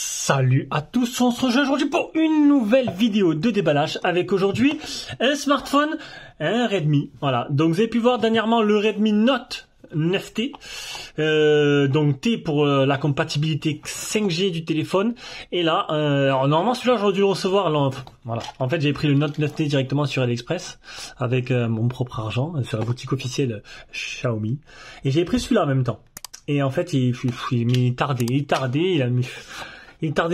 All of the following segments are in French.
Salut à tous, on se rejoint aujourd'hui pour une nouvelle vidéo de déballage avec aujourd'hui un smartphone, un Redmi. Voilà, donc vous avez pu voir dernièrement le Redmi Note 9T, donc T pour la compatibilité 5G du téléphone. Et là, alors normalement celui-là j'aurais dû le recevoir. Là, voilà, en fait j'ai pris le Note 9T directement sur AliExpress avec mon propre argent sur la boutique officielle Xiaomi. Et j'ai pris celui-là en même temps. Et en fait il tardait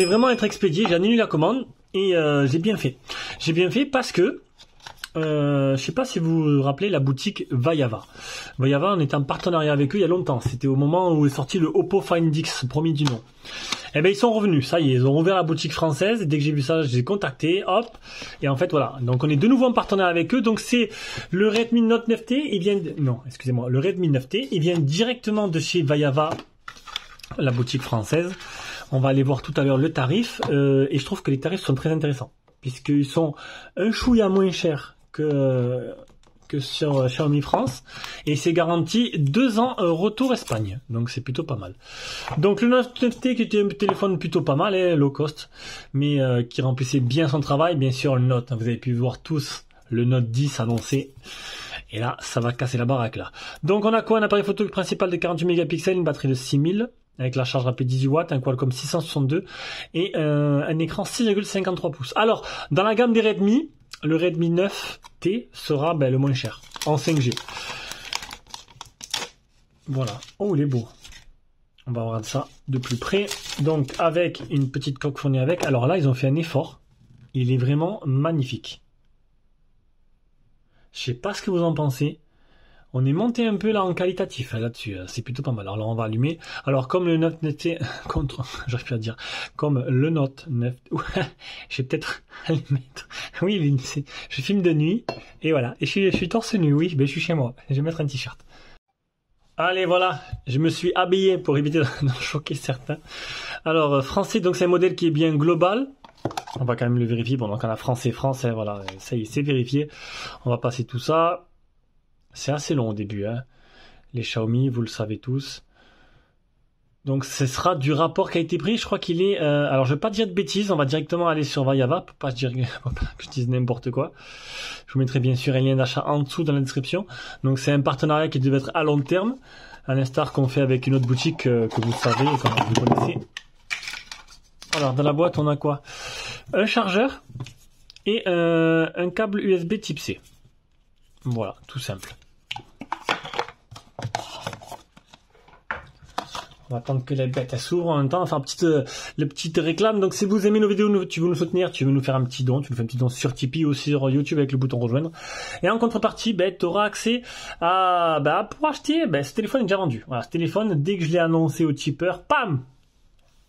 vraiment à être expédié. J'ai annulé la commande et j'ai bien fait. J'ai bien fait parce que je sais pas si vous vous rappelez la boutique Vaillava. Vaillava, on était en partenariat avec eux il y a longtemps. C'était au moment où est sorti le Oppo Find X, premier du nom. Et ben ils sont revenus, ça y est, ils ont rouvert la boutique française. Et dès que j'ai vu ça, je les ai contactés, hop. Et en fait voilà, donc on est de nouveau en partenariat avec eux. Donc c'est le Redmi Note 9T. Le Redmi 9T, il vient directement de chez Vaillava, la boutique française. On va aller voir tout à l'heure le tarif. Et je trouve que les tarifs sont très intéressants, puisqu'ils sont un chouïa moins chers que sur Xiaomi France, et c'est garanti 2 ans retour Espagne, donc c'est plutôt pas mal. Donc le Note 9T qui était un téléphone plutôt pas mal, low cost, mais qui remplissait bien son travail. Bien sûr le Note, vous avez pu voir tous le Note 10 annoncé, et là ça va casser la baraque là. Donc on a quoi? Un appareil photo principal de 48 mégapixels, une batterie de 6000 avec la charge rapide 18 watts, un Qualcomm 662 et un écran 6,53 pouces. Alors dans la gamme des Redmi, le Redmi 9T sera le moins cher, en 5G. Voilà. Oh, il est beau. On va voir ça de plus près. Donc, avec une petite coque fournie avec. Alors là, ils ont fait un effort. Il est vraiment magnifique. Je sais pas ce que vous en pensez. On est monté un peu là en qualitatif là-dessus, c'est plutôt pas mal. Alors là on va allumer. Alors comme le Note 9T, j'arrive plus à dire, comme le Note 9, je vais peut-être aller mettre. Oui, je filme de nuit et voilà. Et je suis torse nu, oui, je suis chez moi. Je vais mettre un t-shirt. Allez voilà, je me suis habillé pour éviter d'en choquer certains. Alors français, donc c'est un modèle qui est bien global. On va quand même le vérifier. Bon, donc on a français, voilà, ça y est, c'est vérifié. On va passer tout ça. C'est assez long au début, hein. Les Xiaomi, vous le savez tous. Donc ce sera du rapport qualité-prix. Je crois qu'il est... alors je vais pas dire de bêtises, on va directement aller sur Vaillava pour pas que je dise n'importe quoi. Je vous mettrai bien sûr un lien d'achat en dessous dans la description. Donc c'est un partenariat qui devait être à long terme, à l'instar qu'on fait avec une autre boutique que vous savez et que vous connaissez. Alors dans la boîte on a quoi? Un chargeur et un câble USB type C. Voilà, tout simple. On va attendre que la bête s'ouvre en même temps. Enfin, le petit réclame. Donc, si vous aimez nos vidéos, tu veux nous soutenir, tu veux nous faire un petit don, tu nous fais un petit don sur Tipeee ou sur YouTube avec le bouton rejoindre. Et en contrepartie, tu auras accès à pour acheter. Ce téléphone est déjà vendu. Voilà, ce téléphone, dès que je l'ai annoncé au tipeur, pam,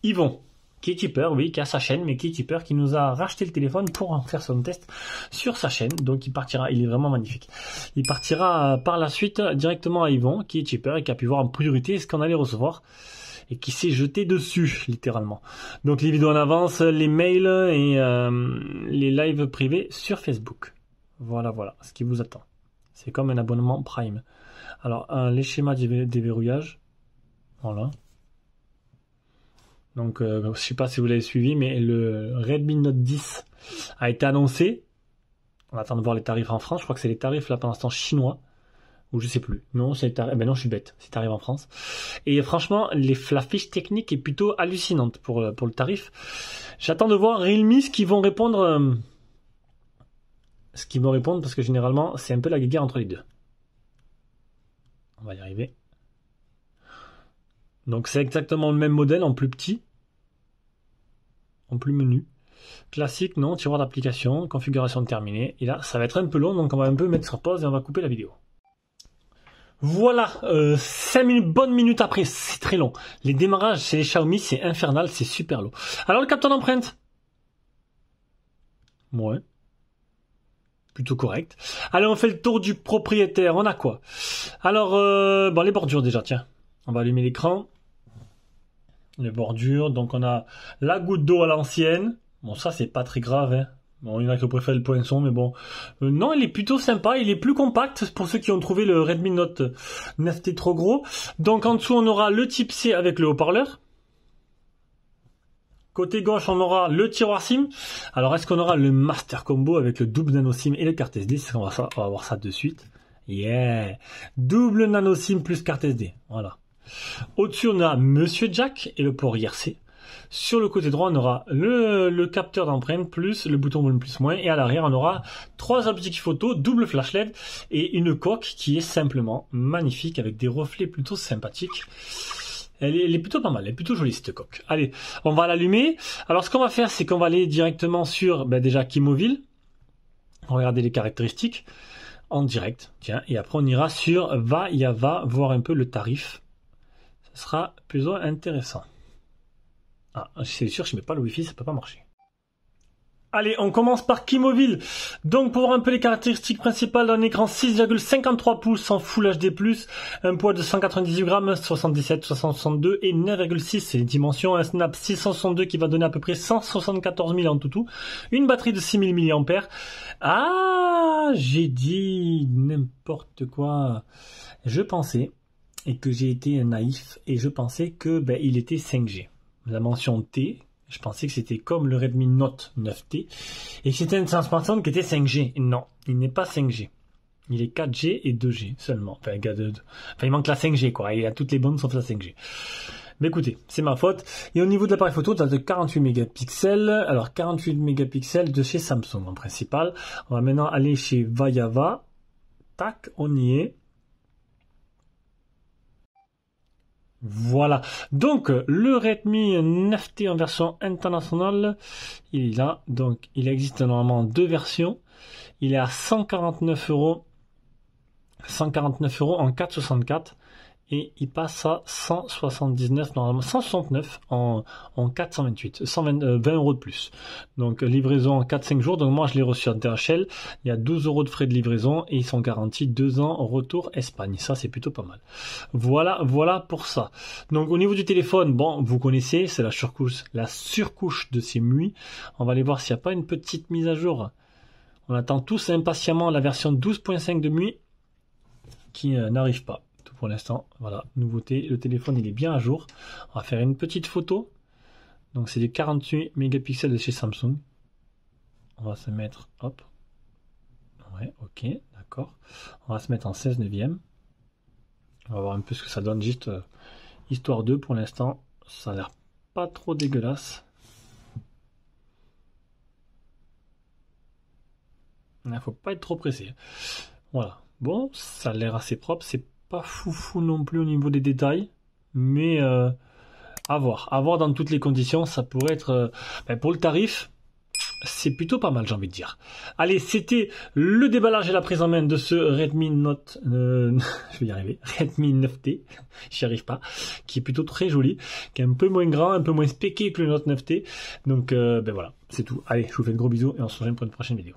ils vont. Qui est tipeur, oui, qui a sa chaîne, mais qui est tipeur, qui nous a racheté le téléphone pour en faire son test sur sa chaîne. Donc il partira, il est vraiment magnifique. Il partira par la suite directement à Yvon, qui est tipeur et qui a pu voir en priorité ce qu'on allait recevoir et qui s'est jeté dessus, littéralement. Donc les vidéos en avance, les mails et les lives privés sur Facebook. Voilà, ce qui vous attend. C'est comme un abonnement Prime. Alors, les schémas de déverrouillage. Voilà. Donc, je sais pas si vous l'avez suivi, mais le Redmi Note 10 a été annoncé. On attend de voir les tarifs en France. Je crois que c'est les tarifs là pour l'instant chinois, ou je sais plus. Non, c'est les tarifs. Non, je suis bête. C'est les tarifs en France. Et franchement, la fiche technique est plutôt hallucinante pour le tarif. J'attends de voir Realme ce qu'ils vont répondre. Parce que généralement, c'est un peu la guerre entre les deux. On va y arriver. Donc c'est exactement le même modèle en plus petit, en plus menu. Classique, non, tiroir d'application, configuration terminée. Et là, ça va être un peu long, donc on va un peu mettre sur pause et on va couper la vidéo. Voilà, 5 minutes, bonnes minutes après, c'est très long. Les démarrages chez les Xiaomi, c'est infernal, c'est super long. Alors le capteur d'empreinte, ouais, plutôt correct. Allez, on fait le tour du propriétaire, on a quoi? Alors, les bordures déjà, tiens. On va allumer l'écran. les bordures. Donc on a la goutte d'eau à l'ancienne. Bon, ça c'est pas très grave, hein. Bon, il y en a qui préfèrent le poinçon, mais bon. Non, il est plutôt sympa, il est plus compact pour ceux qui ont trouvé le Redmi Note 9T trop gros. Donc en dessous, on aura le type C avec le haut-parleur. Côté gauche, on aura le tiroir SIM. Alors, est-ce qu'on aura le Master Combo avec le double nano SIM et le carte SD? On va voir ça de suite. Yeah! Double nano SIM plus carte SD. Voilà. Au-dessus, on a Monsieur Jack et le port IRC. Sur le côté droit, on aura le capteur d'empreinte plus le bouton volume plus moins. Et à l'arrière, on aura 3 objectifs photo, double flash LED et une coque qui est simplement magnifique avec des reflets plutôt sympathiques. Elle est plutôt pas mal, elle est plutôt jolie cette coque. Allez, on va l'allumer. Alors ce qu'on va faire, c'est qu'on va aller directement sur déjà Kimobile. Regardez les caractéristiques en direct. Tiens, et après on ira sur Vayava, voir un peu le tarif. Ce sera plutôt intéressant. Ah, c'est sûr, je mets pas le Wi-Fi, ça peut pas marcher. Allez, on commence par Kimobile. Donc, pour voir un peu les caractéristiques principales d'un écran 6,53 pouces en Full HD+, un poids de 198 grammes, 77, 62 et 9,6, c'est les dimensions, un Snap 662 qui va donner à peu près 174 000 en tout, une batterie de 6000 mAh. Ah, j'ai dit n'importe quoi. Je pensais, et que j'ai été naïf, et je pensais que il était 5G. La mention T, je pensais que c'était comme le Redmi Note 9T et que c'était un smartphone qui était 5G. Non, il n'est pas 5G. Il est 4G et 2G seulement. Enfin, il manque la 5G, quoi. Il a toutes les bandes sauf la 5G. Mais écoutez, c'est ma faute. Et au niveau de l'appareil photo, tu as de 48 mégapixels. Alors, 48 mégapixels de chez Samsung en principal. On va maintenant aller chez Vayava. Tac, on y est. Voilà, donc le Redmi 9T en version internationale, il est là, donc il existe normalement 2 versions, il est à 149 €, 149 € en 464 et il passe à 179 normalement 169 en 428, 20 € de plus. Donc livraison en 4-5 jours. Donc moi je l'ai reçu en DHL. Il y a 12 € de frais de livraison et ils sont garantis 2 ans retour Espagne. Ça c'est plutôt pas mal. Voilà pour ça. Donc au niveau du téléphone, bon vous connaissez, c'est la surcouche de ces MUI. On va aller voir s'il n'y a pas une petite mise à jour. On attend tous impatiemment la version 12.5 de MUI qui n'arrive pas. Pour l'instant, voilà, nouveauté, le téléphone il est bien à jour. On va faire une petite photo. Donc c'est des 48 mégapixels de chez Samsung. On va se mettre, hop. Ouais, ok, d'accord. On va se mettre en 16 neuvième. On va voir un peu ce que ça donne, juste histoire 2 pour l'instant. Ça a l'air pas trop dégueulasse. Il faut pas être trop pressé. Voilà, bon, ça a l'air assez propre, c'est pas foufou non plus au niveau des détails, mais à voir dans toutes les conditions, ça pourrait être pour le tarif, c'est plutôt pas mal, j'ai envie de dire. Allez, c'était le déballage et la prise en main de ce Redmi Note, je vais y arriver, Redmi 9T, j'y arrive pas, qui est plutôt très joli, qui est un peu moins grand, un peu moins spéqué que le Note 9T, donc voilà, c'est tout. Allez, je vous fais de gros bisous et on se rejoint pour une prochaine vidéo.